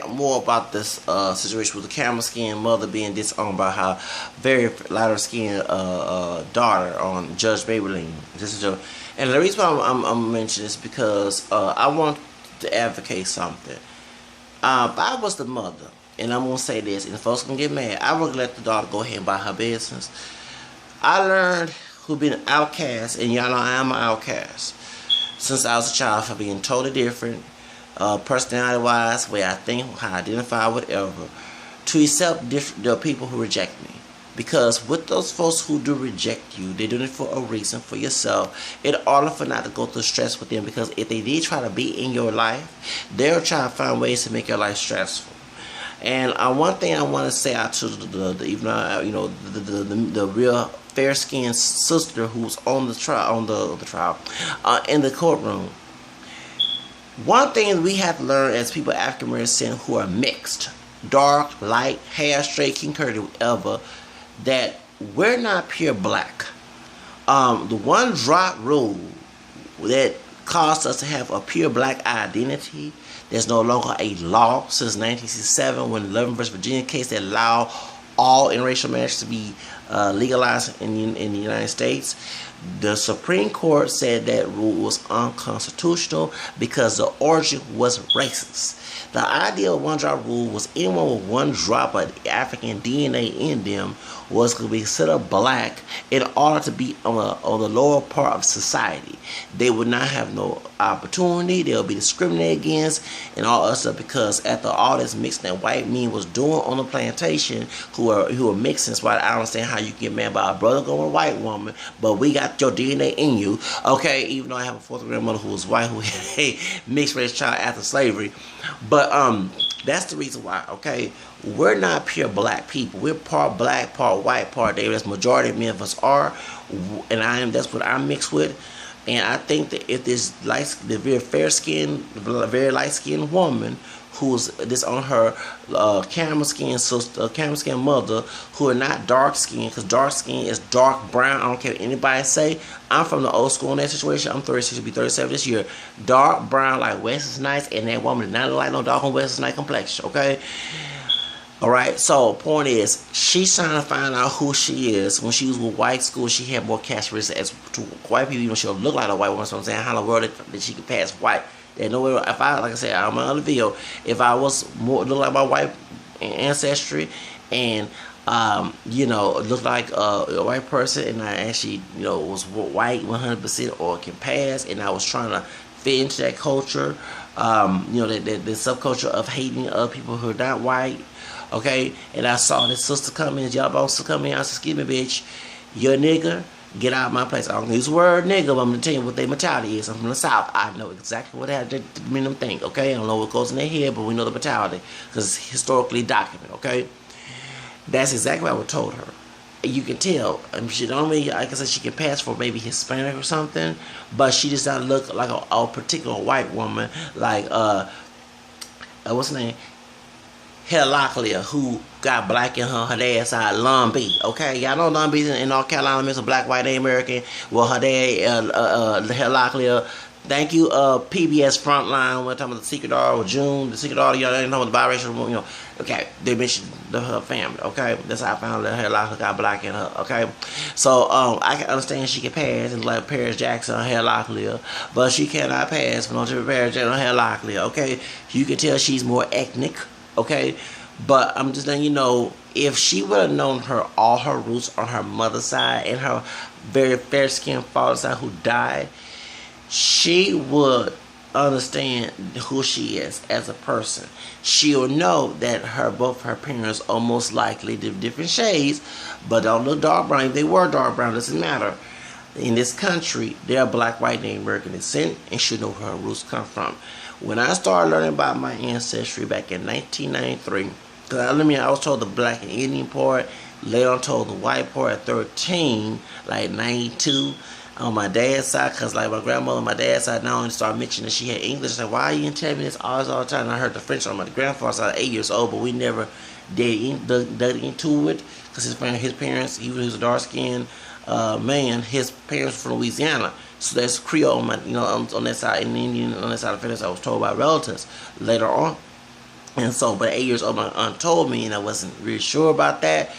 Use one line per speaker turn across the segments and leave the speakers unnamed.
More about this situation with the camel skin mother being disowned by her very lighter skinned daughter on Judge Mablean. And the reason why I'm mentioning this because I want to advocate something. If I was the mother, and I'm gonna say this, and the folks gonna get mad, I would let the daughter go ahead and buy her business. I learned who been an outcast, and y'all know I am an outcast since I was a child for being totally different. Personality-wise, way I think, how I identify, whatever, to accept the people who reject me. Because with those folks who do reject you, they're doing it for a reason, for yourself, in order for not to go through stress with them. Because if they did try to be in your life, they'll try to find ways to make your life stressful. And one thing I want to say out to the real fair-skinned sister who's on the trial, in the courtroom. One thing we have to learn as people African American who are mixed, dark, light, hair, straight, king curly, whatever, that we're not pure black. The one drop rule that caused us to have a pure black identity, there's no longer a law since 1967 when the 11 vs. Virginia case that allowed all interracial marriage to be legalized in the United States. The Supreme Court said that rule was unconstitutional because the origin was racist. The idea of one drop rule was anyone with one drop of African DNA in them was going to be considered black in order to be on the lower part of society. They would not have no opportunity. They would be discriminated against and all other stuff because after all this mixing that white men was doing on the plantation, who are mixing, so I don't understand how you get mad about a brother going with a white woman, but we got your DNA in you, okay? Even though I have a fourth grandmother who was white, who had a mixed race child after slavery, but that's the reason why, okay? We're not pure black people. We're part black, part white, part David. That's majority of many of us are, and that's what I'm mixed with. And I think that if the very fair-skinned, very light-skinned woman who's this on her camel skin sister, camel skin mother, who are not dark skinned, because dark skin is dark brown. I don't care what anybody say. I'm from the old school in that situation. I'm 36, to be 37 this year. Dark brown like Wesley Snipes, and that woman is not like no dark on Wesley Snipes complexion. Okay. Alright, so point is, she's trying to find out who she is. When she was with white school, she had more characteristics as to white people, even though she don't look like a white woman. So I'm saying, how in the world that she could pass white? There's no way, if I, like I said, I'm on the video, if I was more, look like my white ancestry, and, look like a white person, and I actually, was white 100% or can pass, and I was trying to fit into that culture, the subculture of hating other people who are not white. Okay, and I saw this sister come in, y'all both come in. I said, "Excuse me, bitch, you're a nigga. Get out of my place." I don't use the word nigga, but I'm gonna tell you what their mentality is. I'm from the South. I know exactly what that mean them think. Okay, I don't know what goes in their head, but we know the mentality because it's historically documented. Okay, that's exactly what I would told her. You can tell. She don't mean, like I said, she can pass for maybe Hispanic or something, but she does not look like a particular white woman. Like what's her name? Heloclia, who got black in her dad's side, Long B. Okay, y'all know Long B in North Carolina means a black, white, American. Well, her dad, Heloclia. Thank you, PBS Frontline. We're talking about the Secret Daughter with June, the Secret Daughter. Y'all didn't know the biracial, Okay, they mentioned her family. Okay, that's how I found that Heloclia got black in her. Okay, so I can understand she can pass and like Paris Jackson or Heloclia, but she cannot pass for no Paris Jackson or Heloclia. Okay, you can tell she's more ethnic. Okay, but I'm just letting you know, if she would have known all her roots on her mother's side and her very fair-skinned father's side who died, she would understand who she is as a person. She'll know that both her parents are most likely different shades, but don't look dark brown. If they were dark brown, it doesn't matter. In this country, they're black, white, and American descent, and should know where her roots come from. When I started learning about my ancestry back in 1993, because I was told the black and Indian part, later on told the white part at 13, like 92, on my dad's side, because like my grandmother on my dad's side now only started mentioning that she had English. Like, why are you telling me this all the time? And I heard the French on my grandfather's side, 8 years old, but we never dug into it, because his parents, he was a dark-skinned man, his parents were from Louisiana. So that's Creole on my, on that side, and Indian on that side of the fence. I was told by relatives later on. And so, but at 8 years old, my aunt told me, and I wasn't really sure about that.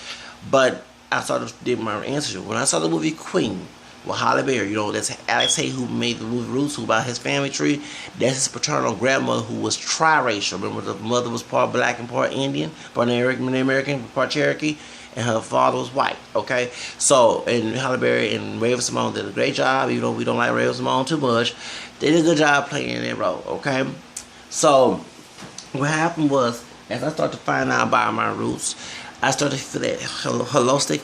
But I started did my ancestry. When I saw the movie Queen with Halle Berry, you know, that's Alex Hay who made the movie Roots, who about his family tree. That's his paternal grandmother who was triracial. Remember, the mother was part black and part Indian, part American, part Cherokee, and her father was white. Okay, so and Halle Berry and Raven-Symoné did a great job. Even though we don't like Raven-Symoné too much, they did a good job playing that role. Okay, so what happened was, as I started to find out about my roots, I started to feel that holistic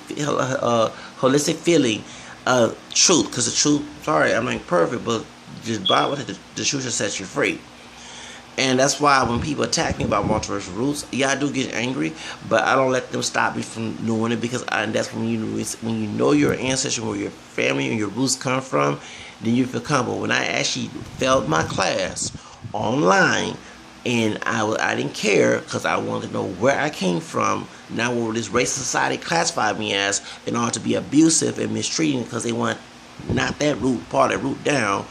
feeling of truth. Because the truth, sorry, I'm not perfect, but the Bible, the truth will set you free. And that's why when people attack me about multiracial roots, yeah, I do get angry, but I don't let them stop me from doing it, because that's when you know your ancestry, where your family and your roots come from, then you feel comfortable. When I actually failed my class online, and I didn't care, because I wanted to know where I came from, not what this racist society classified me as, in order to be abusive and mistreating, because they want not that root, part of that root down.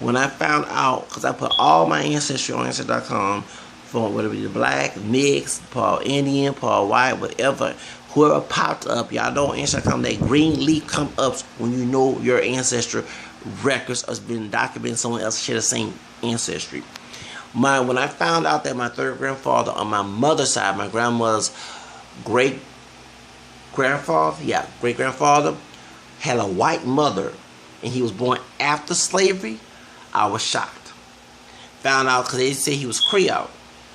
When I found out, because I put all my ancestry on Ancestry.com, from whether it be the black, mixed, part Indian, part white, whatever, whoever popped up, y'all know Ancestry.com, that green leaf come up when you know your ancestry records has been documented, someone else share the same ancestry. When I found out that my third grandfather on my mother's side, my grandmother's great grandfather, had a white mother, and he was born after slavery, I was shocked. Found out because they say he was Creole.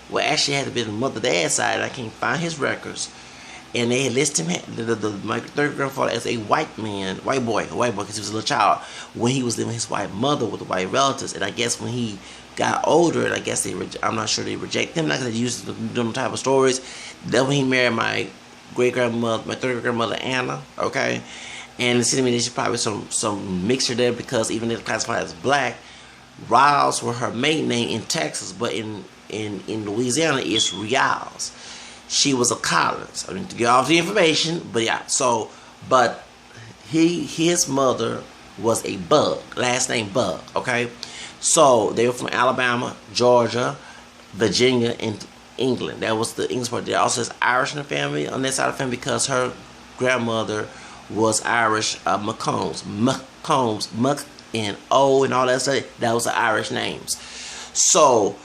Well, actually, it had to be the mother-dad side. I can't find his records. And they had listed him, my third grandfather, as a white boy, because he was a little child, when he was living with his white mother with the white relatives. And I guess when he got older, and I guess I'm not sure they reject him, because they used them type of stories. Then when he married my great-grandmother, my third grandmother, Anna, okay? And it seemed to me there's probably some mixture there, because even though they're classified as black, Riles were her maiden name in Texas, but in Louisiana it's Rials. She was a Collins. I mean, to get off the information, but yeah. So, but his mother was a Bug, last name Bug. Okay, so they were from Alabama, Georgia, Virginia, and England. That was the English part. There also is Irish in the family on that side of the family, because her grandmother was Irish, McCombs, Muck and O and all that stuff. That was the Irish names. So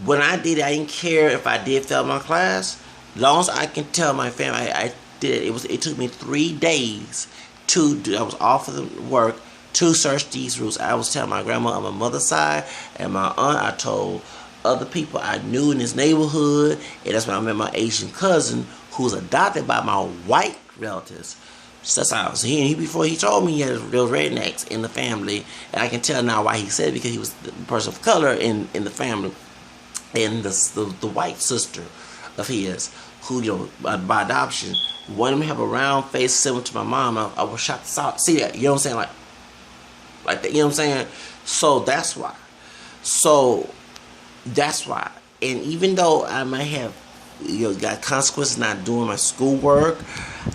when I did it, I didn't care if I did fail my class. As long as I can tell my family I did it. It took me 3 days I was off of the work to search these roots. I was telling my grandma on my mother's side and my aunt. I told other people I knew in this neighborhood, and that's when I met my Asian cousin, who was adopted by my white relatives. So that's how I was. Before he told me he had those rednecks in the family, and I can tell now why he said it, because he was the person of color in the family, and the white sister of his, who, you know, by adoption, one of them have a round face similar to my mom. I was shocked to see that. You know what I'm saying? Like that. You know what I'm saying? So that's why. And even though I might have, you know, got consequences not doing my schoolwork,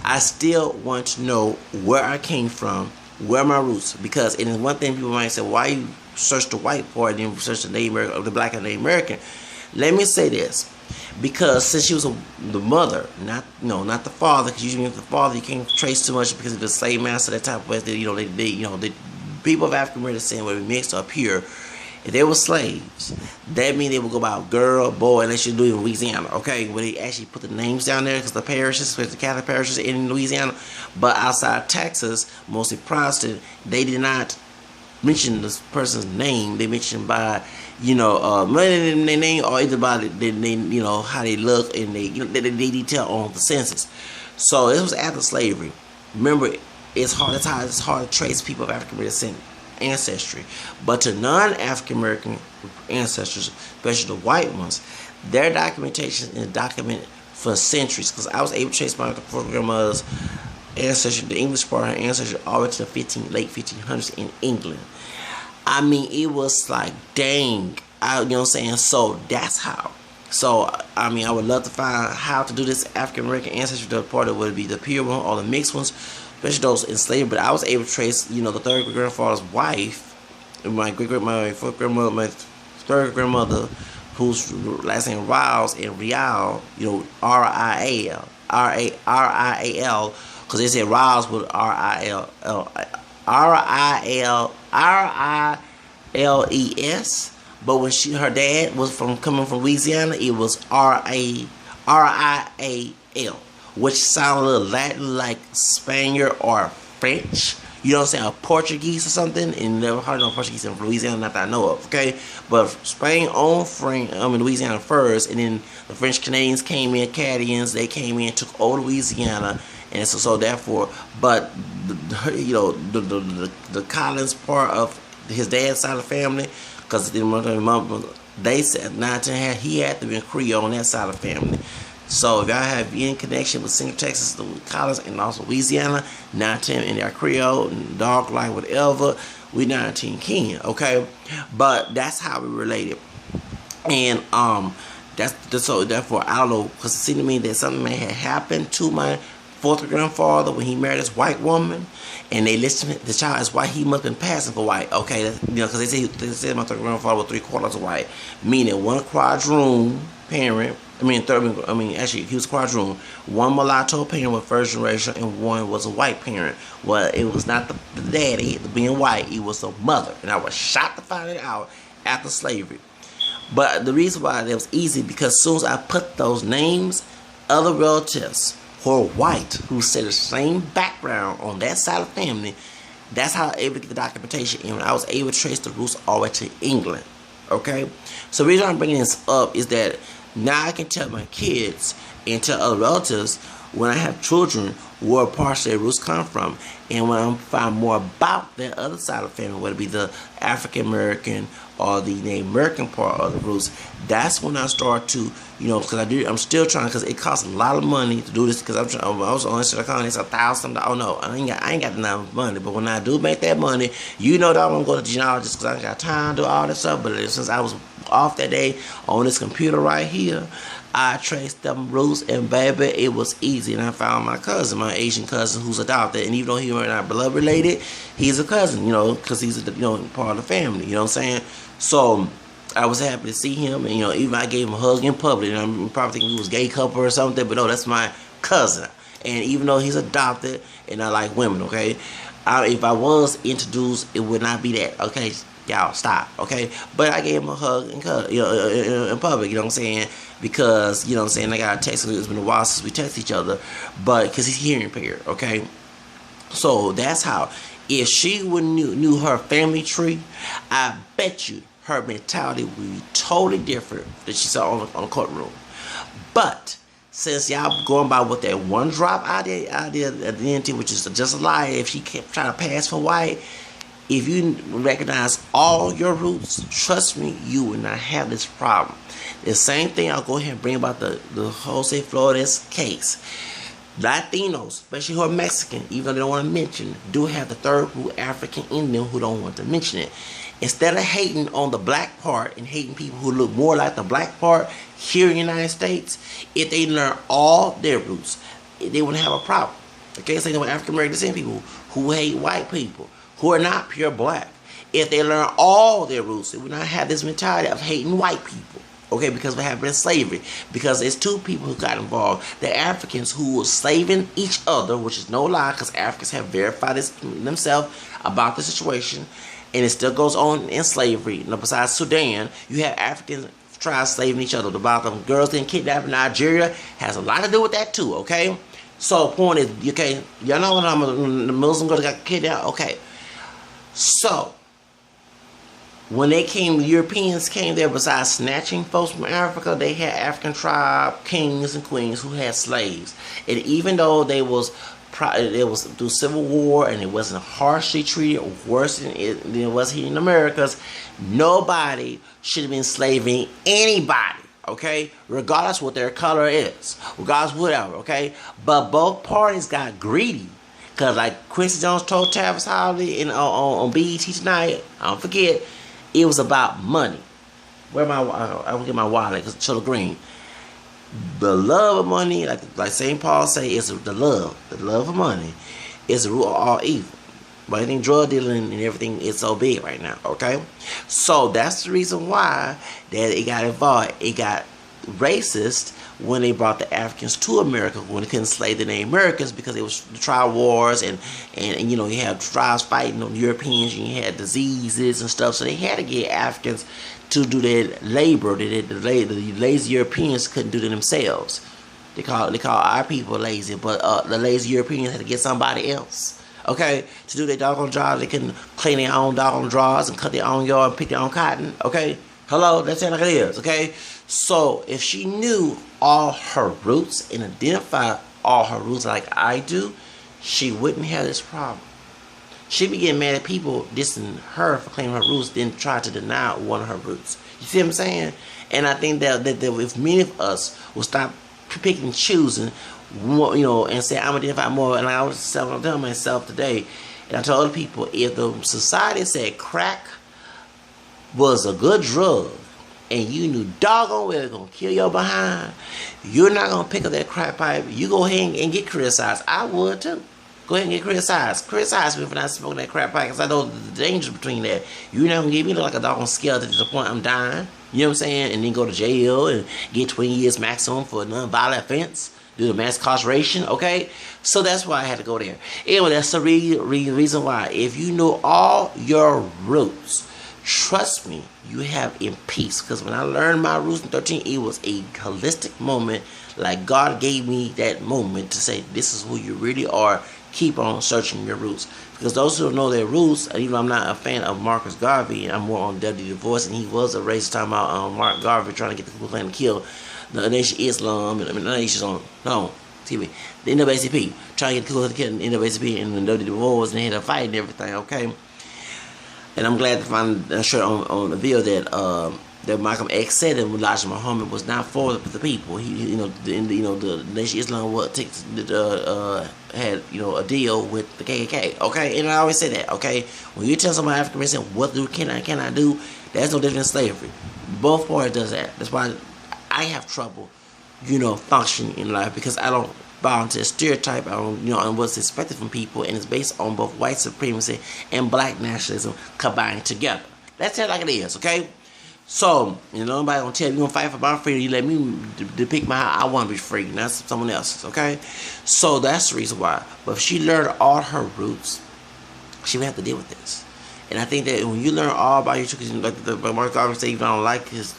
I still want to know where I came from, where my roots. Because it is one thing people might say, why you search the white part and then search the Native American, or the black and Native American? Let me say this. Because since she was the mother, not the father, because usually with the father you can't trace too much because of the slave master, that type of way. The people of African American descent, whether mixed or pure, if they were slaves, that means they would go by girl, boy, and they should do it in Louisiana, okay? Where they actually put the names down there, because the parishes, the Catholic parishes in Louisiana, but outside Texas, mostly Protestant, they did not mention this person's name. They mentioned by, their name, or either by their name, how they look, and they detail on the census. So it was after slavery. Remember, it's hard to trace people of African American ancestry, but to non-African American ancestors, especially the white ones, their documentation is documented for centuries. Because I was able to trace my grandmother's ancestry, the English part of her ancestry, all the way to the late 1500s in England. I mean, it was like, dang, you know what I'm saying? So that's how. So, I mean, I would love to find how to do this African American ancestry. The part that would be the pure one or the mixed ones, especially those enslaved. But I was able to trace, the third grandfather's wife, my third grandmother, whose last name Riles and Rial, Rial, Rial, because they said Riles with Riles, but when her dad was coming from Louisiana, it was Rial, which sounded a little Latin like Spaniard or French. You know what I'm saying? Or Portuguese or something. And never heard no Portuguese in Louisiana, not that I know of. Okay, but Spain owned Louisiana first, and then the French Canadians came in, Acadians, they came in, took over Louisiana, and so therefore, but the Collins part of his dad's side of the family, because they said he had to be a Creole on that side of the family. So if y'all have any connection with Central Texas, the Collins, and also Louisiana, 19 in their Creole, and dog like whatever, we 19 kin, okay? But that's how we related. And so therefore I don't know, because it seemed to me that something may have happened to my fourth grandfather when he married this white woman, and they listed the child as white. He must have been passing for white, okay? Because they said my third grandfather was 3/4 white, meaning one quadroon parent. Actually, he was quadroon. One mulatto parent was first generation, and one was a white parent. Well, it was not the daddy being white; it was the mother, and I was shocked to find it out after slavery. But the reason why that was easy, because as soon as I put those names, other relatives who are white, who say the same background on that side of the family, that's how I was able to get the documentation. And I was able to trace the roots all the way to England. Okay, so the reason I'm bringing this up is that now I can tell my kids and tell other relatives when I have children where parts of their roots come from. And when I find more about that other side of the family, whether it be the African American or the Native American part of the roots, that's when I start to, because I'm still trying, because it costs a lot of money to do this, because I was on Instagram, it's $1,000. Oh no, I ain't got enough money. But when I do make that money, that I'm gonna go to the genealogist, because I ain't got time to do all this stuff. But since I was off that day on this computer right here, I traced them roots, and baby, it was easy. And I found my cousin, my Asian cousin, who's adopted. And even though he was not blood related, he's a cousin, because he's part of the family. You know what I'm saying? So I was happy to see him, and even I gave him a hug in public. And I'm probably thinking he was gay couple or something, but no, that's my cousin. And even though he's adopted, and I like women, okay, if I was introduced, it would not be that, okay. Y'all stop, okay? But I gave him a hug and in public, you know what I'm saying? Because, I got a text. It's been a while since we text each other, but because he's hearing impaired, okay? So that's how. If she would knew her family tree, I bet you her mentality would be totally different than she saw on the courtroom. But since y'all going by what that one drop idea at the end, which is just a lie, if she kept trying to pass for white, if you recognize all your roots, trust me, you will not have this problem. The same thing I'll go ahead and bring about the Jose Flores case. Latinos, especially who are Mexican, even though they don't want to mention, do have the third group African Indian who don't want to mention it. Instead of hating on the black part and hating people who look more like the black part here in the United States, if they learn all their roots, they wouldn't have a problem. Okay, same thing with African American descent people who hate white people, who are not pure black. If they learn all their roots, they would not have this mentality of hating white people. Okay, because we have been slavery. Because there's two people who got involved. The Africans who were slaving each other, which is no lie, because Africans have verified this themselves about the situation, and it still goes on in slavery. Now, besides Sudan, you have Africans try slaving each other. About them girls getting kidnapped in Nigeria has a lot to do with that too. Okay, so point is, okay, y'all know when the Muslim girl got kidnapped. Okay. So, when the Europeans came there, besides snatching folks from Africa, they had African tribe kings and queens who had slaves. And even though it was through Civil War and it wasn't harshly treated or worse than it was here in the Americas, nobody should have been slaving anybody, okay? Regardless what their color is, regardless whatever, okay? But both parties got greedy. Because like Quincy Jones told Travis Howley on BET tonight, I don't forget, it was about money. Where I will get my wallet, because show the green. The love of money, like St. Paul say, is the love of money is the root of all evil. But I think drug dealing and everything is so big right now, okay? So that's the reason why that it got involved. It got racist when they brought the Africans to America, when they couldn't slave the Native Americans because it was the tribe wars and you know, you had tribes fighting on Europeans and you had diseases and stuff, so they had to get Africans to do their labor. The lazy Europeans couldn't do it themselves. They call our people lazy, but the lazy Europeans had to get somebody else, okay, to do their doggone job. They couldn't clean their own doggone drawers and cut their own yard and pick their own cotton, okay? Hello, that's how it is, okay? So if she knew all her roots and identified all her roots like I do, she wouldn't have this problem. She'd be getting mad at people dissing her for claiming her roots, then try to deny one of her roots. You see what I'm saying? And I think that if many of us will stop picking and choosing, you know, and say I'm identify more, and I was telling myself today, and I told other people, if the society said crack was a good drug, and you knew doggone well it's gonna kill your behind, you're not gonna pick up that crack pipe. You go ahead and get criticized. I would too. Go ahead and get criticized. Criticize me for not smoking that crack pipe, because I know the danger between that. You're not gonna give me like a doggone skeleton to the point I'm dying. You know what I'm saying? And then go to jail and get 20 years maximum for a non-violent offense. Do the mass incarceration, okay? So that's why I had to go there. Anyway, that's the reason why. If you know all your roots, trust me, you have in peace. Because when I learned my roots in 13, it was a holistic moment. Like God gave me that moment to say, this is who you really are. Keep on searching your roots. Because those who know their roots, even though I'm not a fan of Marcus Garvey, I'm more on W. Du Bois, and he was a racist talking about Mark Garvey trying to get the people trying to kill the Nation Islam, and the Nation's on, no, excuse me, the NAACP, trying to get the people to kill the NAACP and the W. Du Bois, and they had a fight and everything, okay? And I'm glad to find a shirt on the video that Malcolm X said that Elijah Muhammad was not for the people. He, the Nation Islam had a deal with the KKK. Okay, and I always say that. Okay, when you tell somebody African American what can I do, that's no different than slavery. Both parties does that. That's why I have trouble, functioning in life, because I don't bow into a stereotype on what's expected from people, and it's based on both white supremacy and black nationalism combined together. That's it like it is, okay? So, nobody gonna tell you gonna fight for my freedom. You let me depict I want to be free, not someone else's, okay? So that's the reason why. But if she learned all her roots, she would have to deal with this. And I think that when you learn all about your truth, like the Mark Garvey said, if I don't like his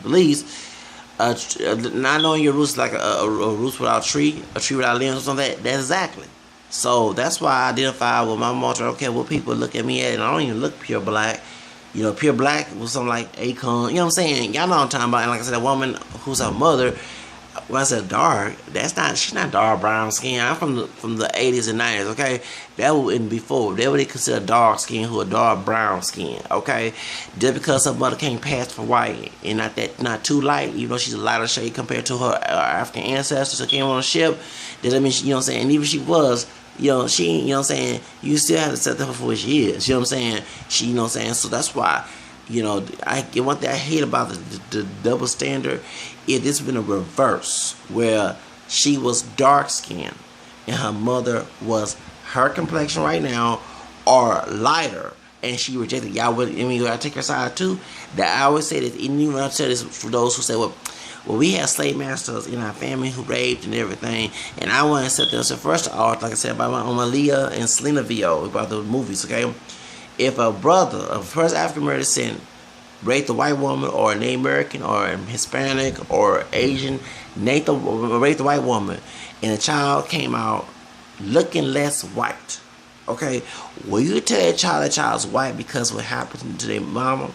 beliefs, not knowing your roots, like a roots without a tree without limbs, or something like that. That's exactly. So that's why I identify with my motto. Okay, what people look at me at, and I don't even look pure black. Pure black was something like Akon. You know what I'm saying? Y'all know what I'm talking about. And like I said, a woman who's her mother, when I said dark, she's not dark brown skin. I'm from the 80s and 90s, okay? That was before. That what they consider dark skin, who are dark brown skin, okay? Just because her mother came past for white and not too light, even though she's a lighter shade compared to her African ancestors who came on a ship, doesn't mean you know what I'm saying? And even if she was, she, you know what I'm saying, you still have to accept her for what she is, you know what I'm saying? She, you know what I'm saying? So that's why, one thing I hate about the double standard is it's been a reverse, where she was dark skinned and her mother was her complexion right now or lighter, and she rejected. Y'all would, I take her side too. That I always say this, and even I say this for those who say, well, we had slave masters in our family who raped and everything, and I want to set this. So first of all, like I said, about my Leah and Selena video about the movies, okay? If a first African American raped a white woman or a Native American or a Hispanic or Asian, raped a white woman, and the child came out looking less white, okay? Will you tell that child's white because what happened to their mama?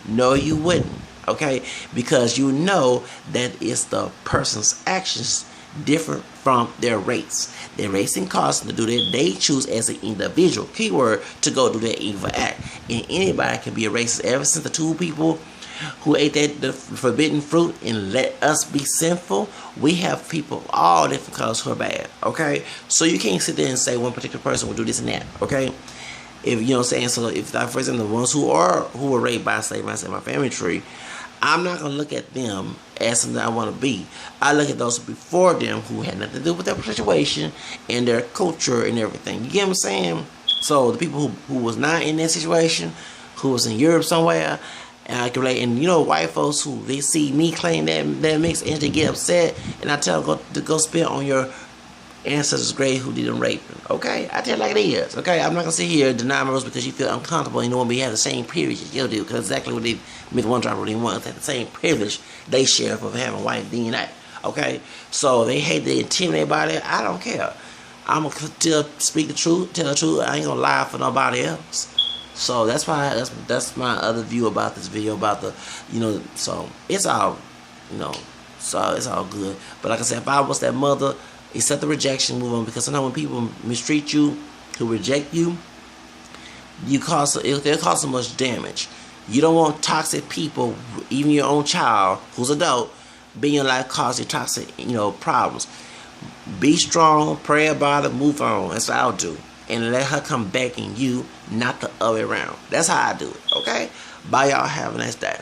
No, you wouldn't. Okay, because you know that it's the person's actions different from their race. Their race and cause to do that, they choose as an individual, keyword, to go do that evil act. And anybody can be a racist. Ever since the two people who ate the forbidden fruit and let us be sinful, we have people all different colors who are bad. Okay, so you can't sit there and say one particular person will do this and that. Okay. If you know what I'm saying, so if, for example, the ones who were raped by slave masters in my family tree, I'm not gonna look at them as something I want to be. I look at those before them who had nothing to do with their situation and their culture and everything. You get what I'm saying? So the people who was not in that situation, who was in Europe somewhere, and I can relate. And you know, white folks who they see me claim that mix and they get upset, and I tell them to go spit on your ancestors' grave who didn't rape them. Okay, I tell it like it is. Okay, I'm not gonna sit here and deny my roots because you feel uncomfortable and you don't want to have the same privilege as you do, because exactly what they Myth One Tribe really wants, that the same privilege they share of having white DNA. Okay, so they hate to intimidate by that. I don't care. I'm gonna still speak the truth, tell the truth. I ain't gonna lie for nobody else. So that's why that's my other view about this video, about the, you know, so it's all, you know, so it's all good. But like I said, if I was that mother, accept the rejection, move on, because sometimes when people mistreat you, who reject you, they'll cause so much damage. You don't want toxic people, even your own child who's adult, being in your life causing toxic, you know, problems. Be strong, pray about it, move on. That's what I'll do. And let her come back in you, not the other way around. That's how I do it, okay? Bye, y'all. Have a nice day.